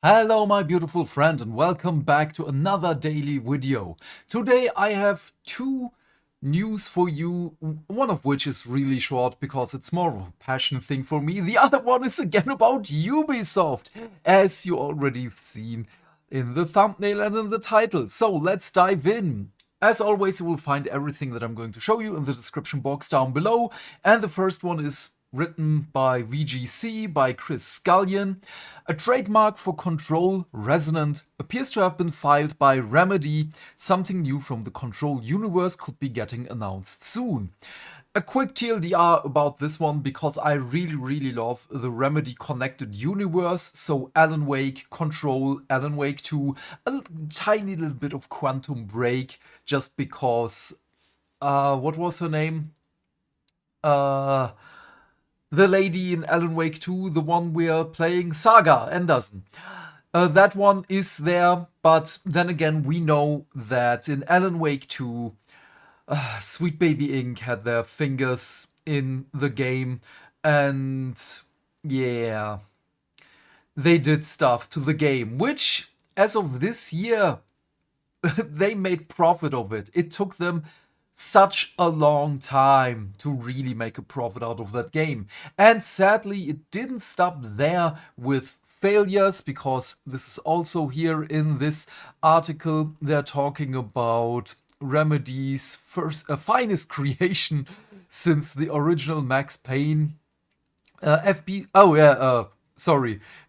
Hello my beautiful friend and welcome back to another daily video. Today I have two news for you, one of which is really short because it's more of a passion thing for me. The other one is again about Ubisoft, as you already seen in the thumbnail and in the title. So let's dive in. As always, you will find everything that I'm going to show you in the description box down below. And the first one is written by VGC, by Chris Scullion. A trademark for Control Resonant appears to have been filed by Remedy. Something new from the Control universe could be getting announced soon. A quick TLDR about this one because I really love the Remedy connected universe. So Alan Wake, Control, Alan Wake 2, a tiny little bit of Quantum Break just because, what was her name? The lady in Alan Wake 2, the one we're playing, Saga Anderson. That one is there, but then again, we know that in Alan Wake 2, Sweet Baby Inc. had their fingers in the game, and yeah, they did stuff to the game, which, as of this year, they made profit of it. It took them such a long time to really make a profit out of that game. And sadly, it didn't stop there with failures, because this is also here in this article. They're talking about Remedy's finest creation since the original Max Payne.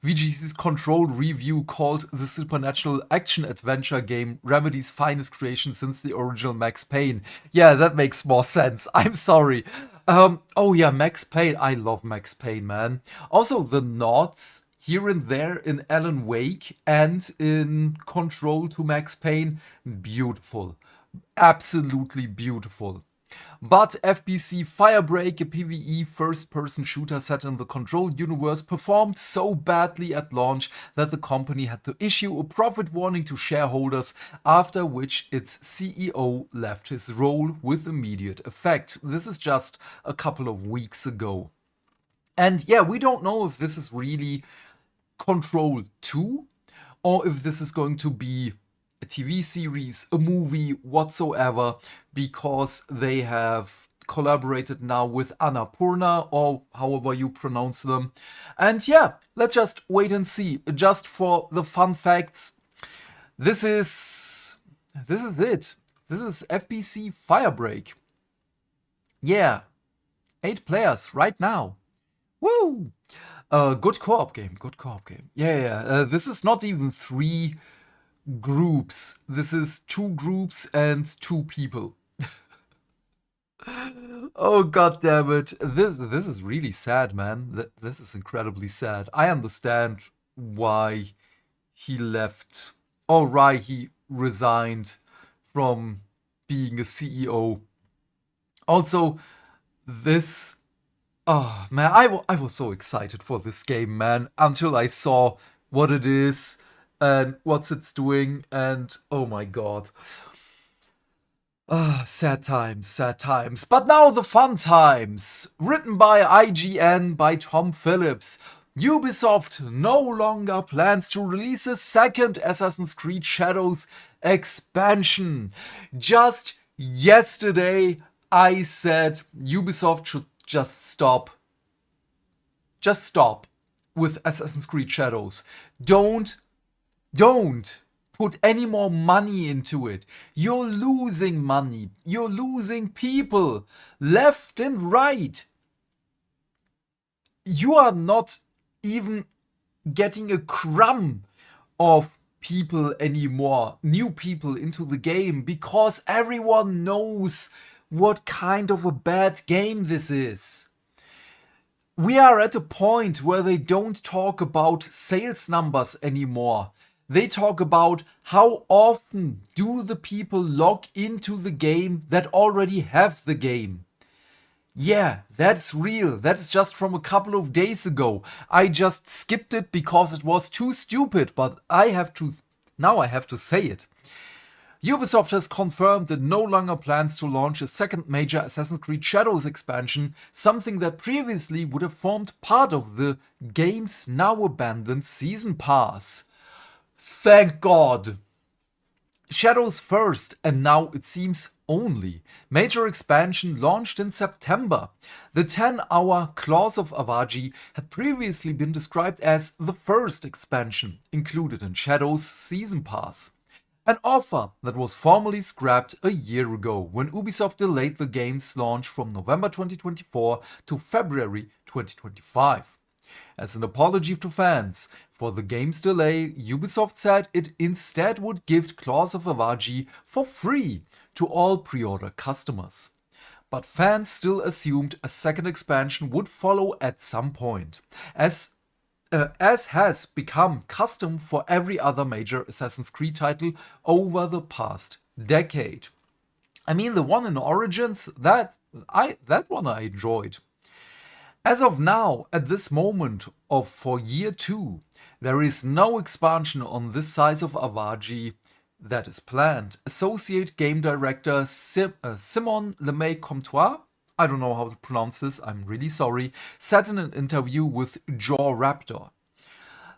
VGC's Control review called the supernatural action adventure game Remedy's finest creation since the original Max Payne. Yeah, that makes more sense. I'm sorry. Oh yeah, Max Payne. I love Max Payne, man. Also, the nods here and there in Alan Wake and in Control to Max Payne, beautiful. Absolutely beautiful. But FBC Firebreak, a PvE first-person shooter set in the Control universe, performed so badly at launch that the company had to issue a profit warning to shareholders, after which its CEO left his role with immediate effect. This is just a couple of weeks ago. And yeah, we don't know if this is really Control 2 or if this is going to be a TV series, a movie, whatsoever, because they have collaborated now with Annapurna, or however you pronounce them. And yeah, let's just wait and see. Just for the fun facts, this is it. This is FBC Firebreak. Yeah, 8 players right now. Woo! Good co-op game. Good co-op game. Yeah. This is not even 3 groups. This is 2 groups and 2 people. Oh god damn it. This is really sad, man. This is incredibly sad. I understand why he left. Oh right, he resigned from being a CEO. Also, this oh man, I was so excited for this game, man, until I saw what it is and what it's doing, and oh my god. Ah, sad times, sad times. But now the fun times. Written by IGN by Tom Phillips. Ubisoft no longer plans to release a second Assassin's Creed Shadows expansion. Just yesterday, I said Ubisoft should just stop. Just stop with Assassin's Creed Shadows. Don't put any more money into it. You're losing money. You're losing people left and right. You are not even getting a crumb of people anymore, new people into the game, because everyone knows what kind of a bad game this is. We are at a point where they don't talk about sales numbers anymore. They talk about how often do the people log into the game that already have the game. Yeah, that's real. That's just from a couple of days ago. I just skipped it because it was too stupid, but now I have to say it. Ubisoft has confirmed it no longer plans to launch a second major Assassin's Creed Shadows expansion, something that previously would have formed part of the game's now abandoned Season Pass. Thank God. Shadow's first, and now it seems only, major expansion launched in September. The 10-hour Claws of Avaji had previously been described as the first expansion included in Shadow's Season Pass. An offer that was formally scrapped a year ago when Ubisoft delayed the game's launch from November 2024 to February 2025. As an apology to fans for the game's delay, Ubisoft said it instead would give Claws of Avaji for free to all pre-order customers. But fans still assumed a second expansion would follow at some point, as has become custom for every other major Assassin's Creed title over the past decade. I mean, the one in Origins, that one I enjoyed. As of now, at this moment for year 2, there is no expansion on this size of Avaji that is planned. Associate Game Director Simon Lemay-Comtois, I don't know how to pronounce this, I'm really sorry, said in an interview with Jaw Raptor.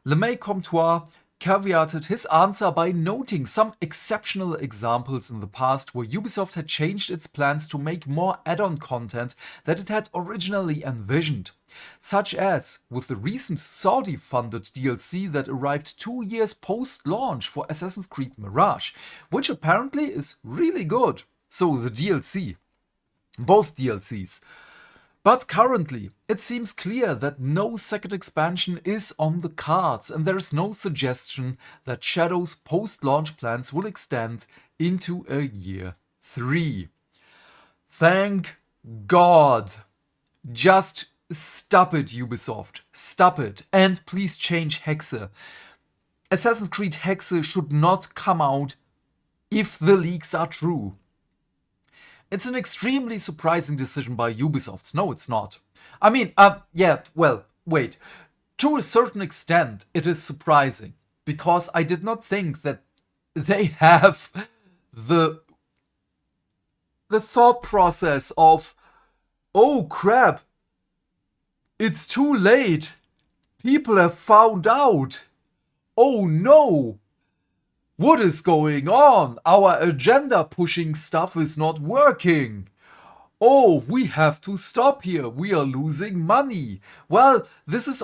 Lemay-Comtois caveated his answer by noting some exceptional examples in the past where Ubisoft had changed its plans to make more add-on content that it had originally envisioned. Such as with the recent Saudi-funded DLC that arrived 2 years post-launch for Assassin's Creed Mirage, which apparently is really good. So the DLC. Both DLCs. But currently, it seems clear that no second expansion is on the cards, and there is no suggestion that Shadow's post-launch plans will extend into a year 3. Thank God. Just stop it, Ubisoft. Stop it. And please change Hexe. Assassin's Creed Hexe should not come out if the leaks are true. It's an extremely surprising decision by Ubisoft. No, it's not. I mean, wait. To a certain extent, it is surprising. Because I did not think that they have the thought process of, oh crap, it's too late. People have found out. Oh no. What is going on? Our agenda pushing stuff is not working. Oh, we have to stop here. We are losing money. Well, this is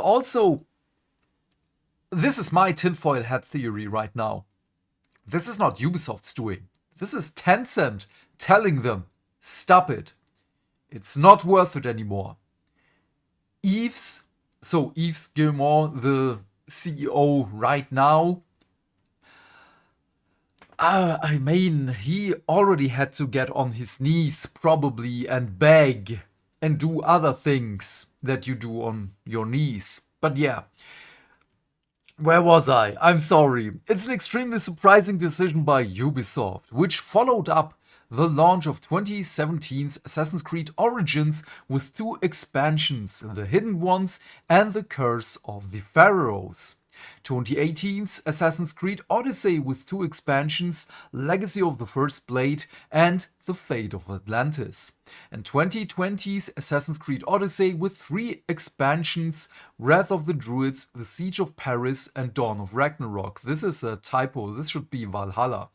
my tinfoil hat theory right now. This is not Ubisoft's doing. This is Tencent telling them, stop it. It's not worth it anymore. Yves Guillemot, the CEO right now, I mean, he already had to get on his knees probably and beg and do other things that you do on your knees. But yeah, where was I? I'm sorry. It's an extremely surprising decision by Ubisoft, which followed up the launch of 2017's Assassin's Creed Origins with 2 expansions, The Hidden Ones and The Curse of the Pharaohs. 2018's Assassin's Creed Odyssey with 2 expansions, Legacy of the First Blade and The Fate of Atlantis. And 2020's Assassin's Creed Odyssey with 3 expansions, Wrath of the Druids, The Siege of Paris and Dawn of Ragnarok. This is a typo, this should be Valhalla.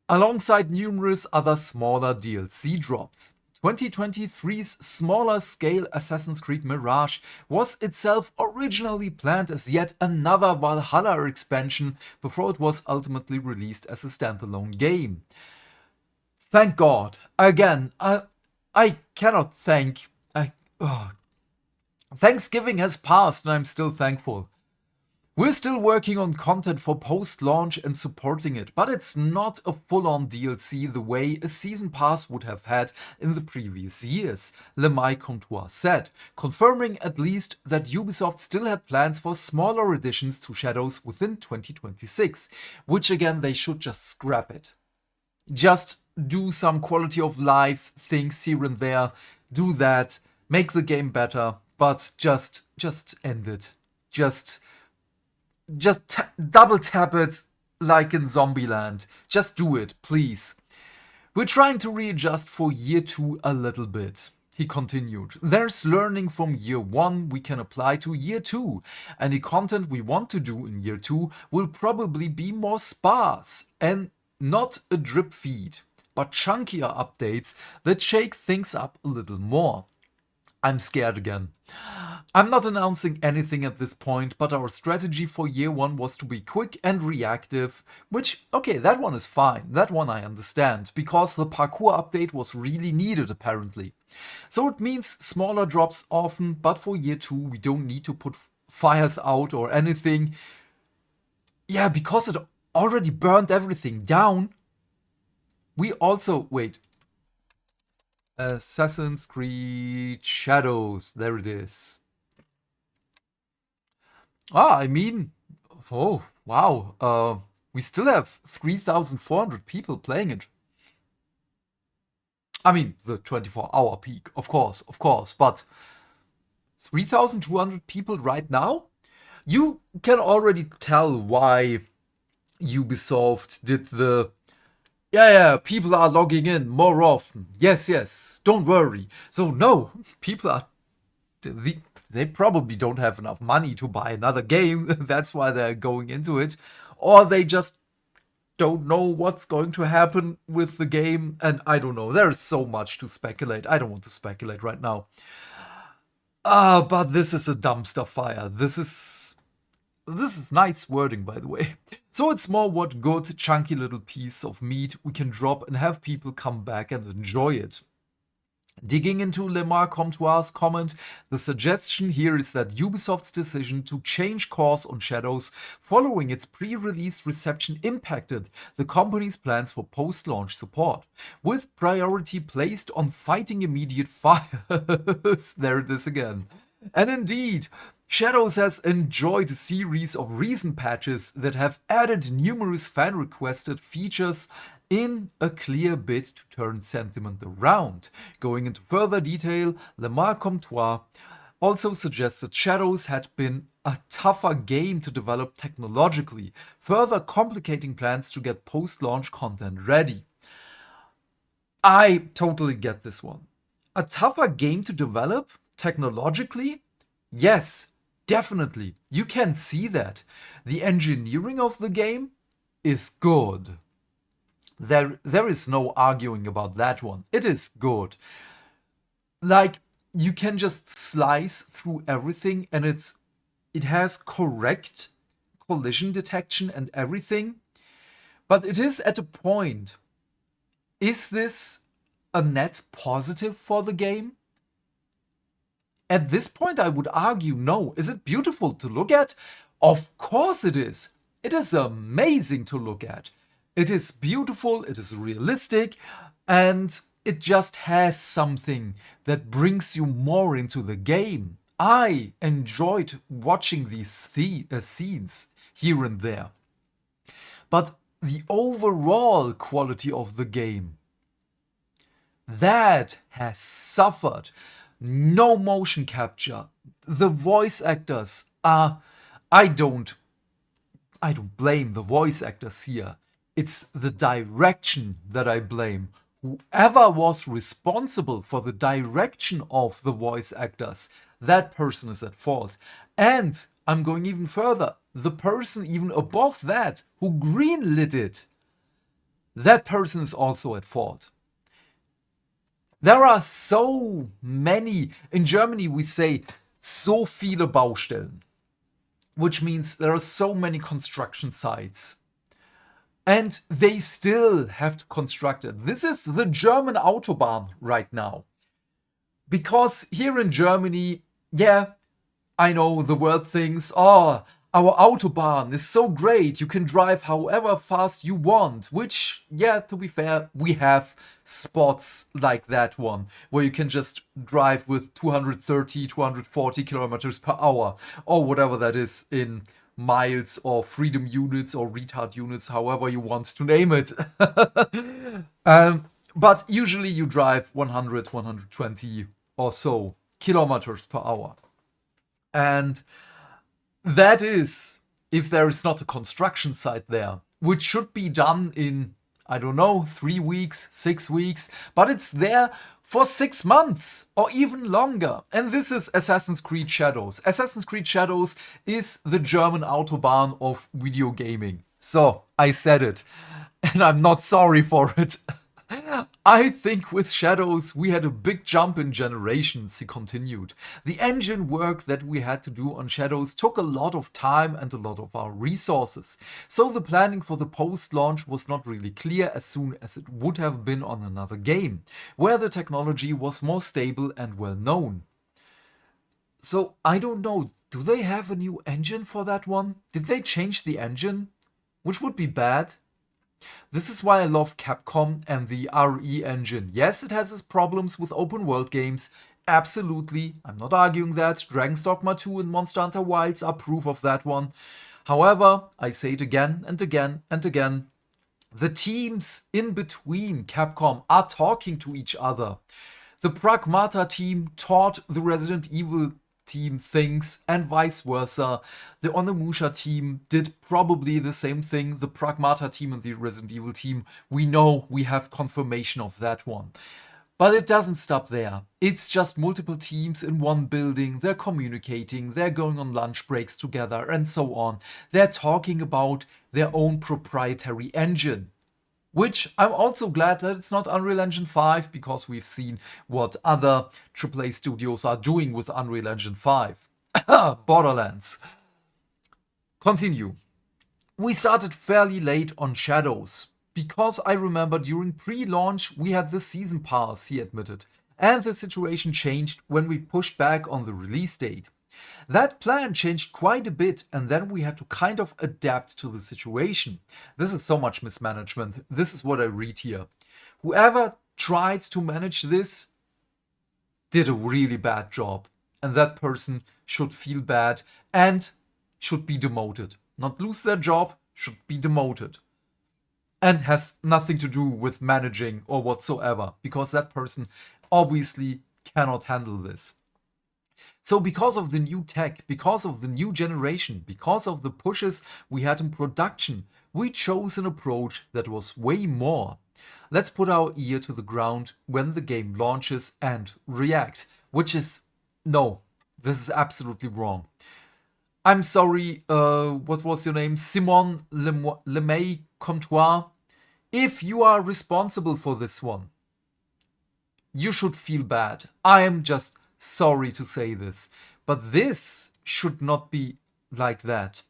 Alongside numerous other smaller DLC drops. 2023's smaller-scale Assassin's Creed Mirage was itself originally planned as yet another Valhalla expansion before it was ultimately released as a standalone game. Thank God. Again, I cannot thank... Thanksgiving has passed and I'm still thankful. We're still working on content for post-launch and supporting it, but it's not a full-on DLC the way a season pass would have had in the previous years, Lemay-Comtois said, confirming at least that Ubisoft still had plans for smaller additions to Shadows within 2026, which again they should just scrap it. Just do some quality of life things here and there, do that, make the game better, but just end it. Just double tap it like in Zombieland. Just do it, please. We're trying to readjust for year 2 a little bit. He continued, there's learning from year 1 we can apply to year 2. Any content we want to do in year 2 will probably be more sparse and not a drip feed, but chunkier updates that shake things up a little more. I'm scared again. I'm not announcing anything at this point, but our strategy for year 1 was to be quick and reactive, which, okay, that one is fine, that one I understand, because the parkour update was really needed apparently. So it means smaller drops often, but for year 2 we don't need to put fires out or anything. Yeah, because it already burned everything down. We also, wait. Assassin's Creed Shadows, there it is. I mean, oh, wow. We still have 3,400 people playing it. I mean, the 24-hour peak, of course, but 3,200 people right now? You can already tell why Ubisoft did the people are logging in more often. Yes, don't worry. So no, people are... They probably don't have enough money to buy another game. That's why they're going into it. Or they just don't know what's going to happen with the game. And I don't know. There's so much to speculate. I don't want to speculate right now. But this is a dumpster fire. This is nice wording, by the way. So it's more what good, chunky little piece of meat we can drop and have people come back and enjoy it. Digging into Lemar Comtoire's comment, the suggestion here is that Ubisoft's decision to change course on Shadows following its pre-release reception impacted the company's plans for post-launch support, with priority placed on fighting immediate fires. There it is again. And indeed, Shadows has enjoyed a series of recent patches that have added numerous fan-requested features in a clear bid to turn sentiment around. Going into further detail, Lemar Comtois also suggests that Shadows had been a tougher game to develop technologically, further complicating plans to get post-launch content ready. I totally get this one. A tougher game to develop technologically? Yes, definitely. You can see that. The engineering of the game is good. There is no arguing about that one. It is good. Like, you can just slice through everything and it has correct collision detection and everything. But it is at a point. Is this a net positive for the game? At this point, I would argue no. Is it beautiful to look at? Of course it is. It is amazing to look at. It is beautiful, it is realistic, and it just has something that brings you more into the game. I enjoyed watching these scenes here and there. But the overall quality of the game, that has suffered. No motion capture. The voice actors are... I don't blame the voice actors here. It's the direction that I blame. Whoever was responsible for the direction of the voice actors, that person is at fault. And I'm going even further. The person even above that, who greenlit it, that person is also at fault. There are so many, in Germany we say, so viele Baustellen, which means there are so many construction sites. And they still have to construct it. This is the German Autobahn right now. Because here in Germany, yeah, I know the world thinks, oh, our Autobahn is so great, you can drive however fast you want. Which, yeah, to be fair, we have spots like that one, where you can just drive with 230, 240 kilometers per hour, or whatever that is in miles or freedom units or retard units, however you want to name it. But usually you drive 100, 120 or so kilometers per hour. And that is if there is not a construction site there, which should be done in, I don't know, 3 weeks, 6 weeks, but it's there for 6 months or even longer. And this is Assassin's Creed Shadows. Assassin's Creed Shadows is the German Autobahn of video gaming. So, I said it, and I'm not sorry for it. I think with Shadows we had a big jump in generations, he continued. The engine work that we had to do on Shadows took a lot of time and a lot of our resources. So the planning for the post-launch was not really clear as soon as it would have been on another game, where the technology was more stable and well known. So I don't know, do they have a new engine for that one? Did they change the engine? Which would be bad. This is why I love Capcom and the RE engine. Yes, it has its problems with open world games. Absolutely, I'm not arguing that. Dragon's Dogma 2 and Monster Hunter Wilds are proof of that one. However, I say it again and again and again. The teams in between Capcom are talking to each other. The Pragmata team taught the Resident Evil team things and vice versa. The Onimusha team did probably the same thing. The Pragmata team and the Resident Evil team, we know, we have confirmation of that one. But it doesn't stop there. It's just multiple teams in one building. They're communicating, they're going on lunch breaks together and so on. They're talking about their own proprietary engine. Which I'm also glad that it's not Unreal Engine 5, because we've seen what other AAA studios are doing with Unreal Engine 5. Borderlands. Continue. We started fairly late on Shadows, because I remember during pre-launch we had the season pass, he admitted, and the situation changed when we pushed back on the release date. That plan changed quite a bit, and then we had to kind of adapt to the situation. This is so much mismanagement. This is what I read here. Whoever tried to manage this did a really bad job, and that person should feel bad and should be demoted. Not lose their job, should be demoted. And has nothing to do with managing or whatsoever, because that person obviously cannot handle this. So because of the new tech, because of the new generation, because of the pushes we had in production, we chose an approach that was way more. Let's put our ear to the ground when the game launches and react, which is, no, this is absolutely wrong. I'm sorry, what was your name? Simon Lemay Comtois. If you are responsible for this one, you should feel bad. I am just sorry to say this, but this should not be like that.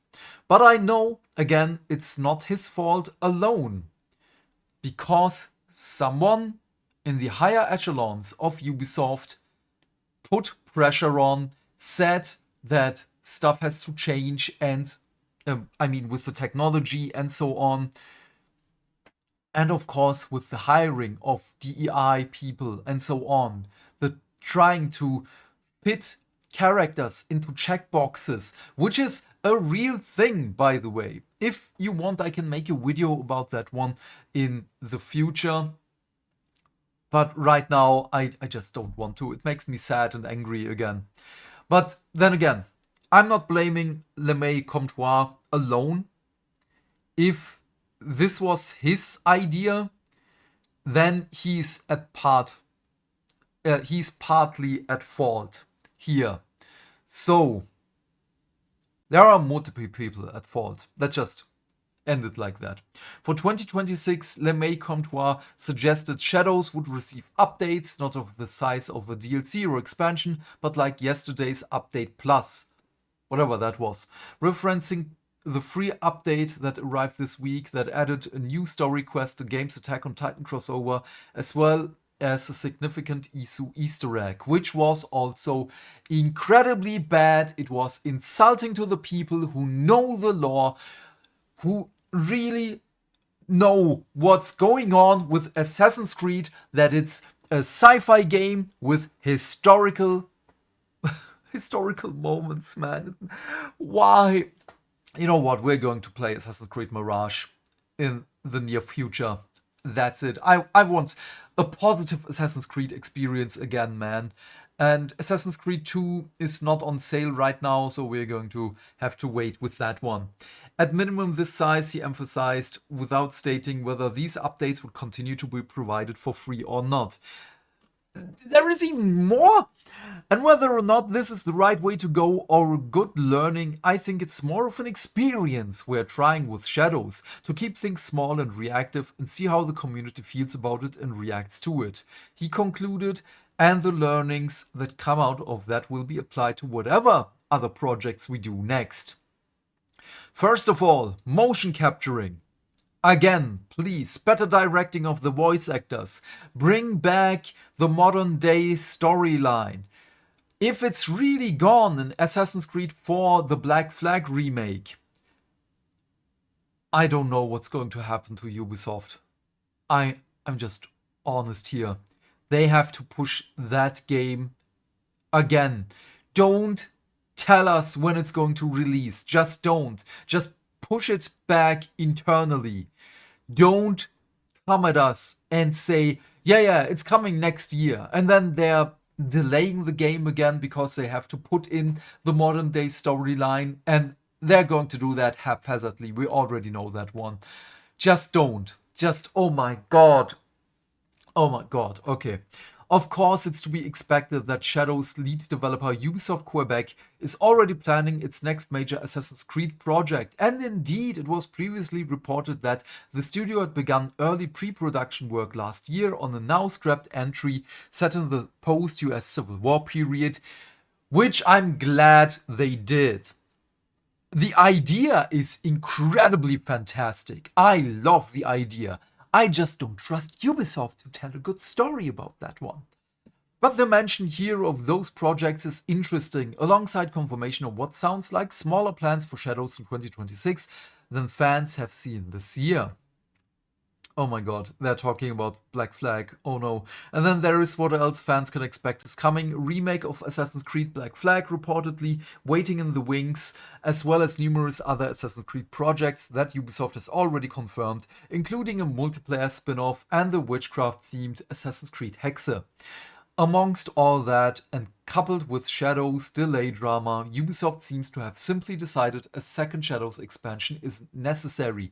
But I know, again, it's not his fault alone, because someone in the higher echelons of Ubisoft put pressure on, said that stuff has to change, and with the technology and so on. And of course, with the hiring of DEI people and so on, the trying to fit characters into checkboxes, which is a real thing, by the way. If you want, I can make a video about that one in the future. But right now, I just don't want to. It makes me sad and angry again. But then again, I'm not blaming Lemay Comtois alone. If this was his idea, then he's partly at fault here. So there are multiple people at fault. Let's just end it like that. For 2026, Lemay Comtois suggested Shadows would receive updates, not of the size of a DLC or expansion, but like yesterday's Update Plus, whatever that was, referencing the free update that arrived this week that added a new story quest, the game's Attack on Titan crossover, as well as a significant Isu Easter egg, which was also incredibly bad. It was insulting to the people who know the lore, who really know what's going on with Assassin's Creed, that it's a sci-fi game with historical moments, man. Why? You know what? We're going to play Assassin's Creed Mirage in the near future. That's it. I want a positive Assassin's Creed experience again, man. And Assassin's Creed 2 is not on sale right now, so we're going to have to wait with that one. At minimum this size, he emphasized, without stating whether these updates would continue to be provided for free or not. There is even more? And whether or not this is the right way to go or good learning, I think it's more of an experience we're trying with Shadows to keep things small and reactive and see how the community feels about it and reacts to it. He concluded, and the learnings that come out of that will be applied to whatever other projects we do next. First of all, motion capturing. Again, please, better directing of the voice actors. Bring back the modern day storyline. If it's really gone in Assassin's Creed 4, the Black Flag remake, I don't know what's going to happen to Ubisoft. I'm just honest here. They have to push that game again. Don't tell us when it's going to release. Just don't. Just push it back internally. Don't come at us and say, yeah, it's coming next year. And then they're delaying the game again because they have to put in the modern day storyline, and they're going to do that haphazardly. We already know that one. Just don't. Just, oh my god. Oh my god. Okay. Of course, it's to be expected that Shadow's lead developer Ubisoft Quebec is already planning its next major Assassin's Creed project. And indeed, it was previously reported that the studio had begun early pre-production work last year on a now scrapped entry set in the post-US Civil War period, which I'm glad they did. The idea is incredibly fantastic. I love the idea. I just don't trust Ubisoft to tell a good story about that one. But the mention here of those projects is interesting, alongside confirmation of what sounds like smaller plans for Shadows in 2026 than fans have seen this year. Oh my god, they're talking about Black Flag, oh no. And then there is what else fans can expect is coming. Remake of Assassin's Creed Black Flag reportedly waiting in the wings, as well as numerous other Assassin's Creed projects that Ubisoft has already confirmed, including a multiplayer spin-off and the witchcraft-themed Assassin's Creed Hexe. Amongst all that, and coupled with Shadows' delay drama, Ubisoft seems to have simply decided a second Shadows expansion is necessary.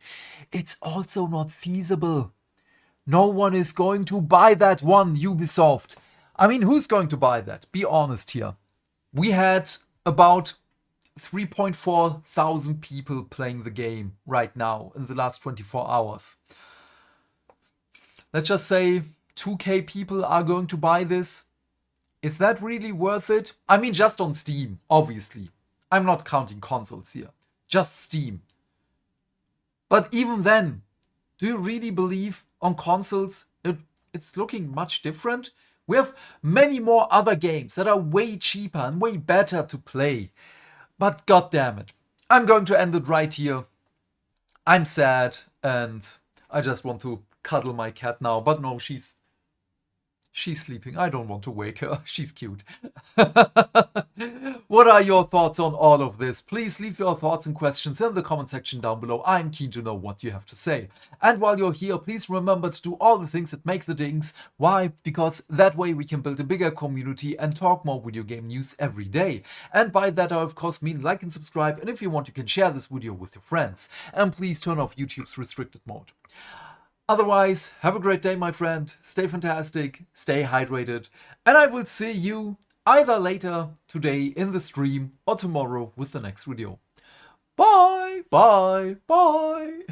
It's also not feasible. No one is going to buy that one, Ubisoft. I mean, who's going to buy that? Be honest here. We had about 3.4 thousand people playing the game right now in the last 24 hours. Let's just say 2K people are going to buy this. Is that really worth it? I mean, just on Steam, obviously. I'm not counting consoles here. Just Steam. But even then, do you really believe on consoles it's looking much different? We have many more other games that are way cheaper and way better to play. But goddammit, I'm going to end it right here. I'm sad and I just want to cuddle my cat now. But no, she's sleeping. I don't want to wake her. She's cute. What are your thoughts on all of this? Please leave your thoughts and questions in the comment section down below. I'm keen to know what you have to say. And while you're here, please remember to do all the things that make the dings. Why? Because that way we can build a bigger community and talk more video game news every day. And by that I of course mean like and subscribe. And if you want, you can share this video with your friends. And please turn off YouTube's restricted mode. Otherwise, have a great day, my friend. Stay fantastic, stay hydrated, and I will see you either later today in the stream or tomorrow with the next video. Bye, bye, bye.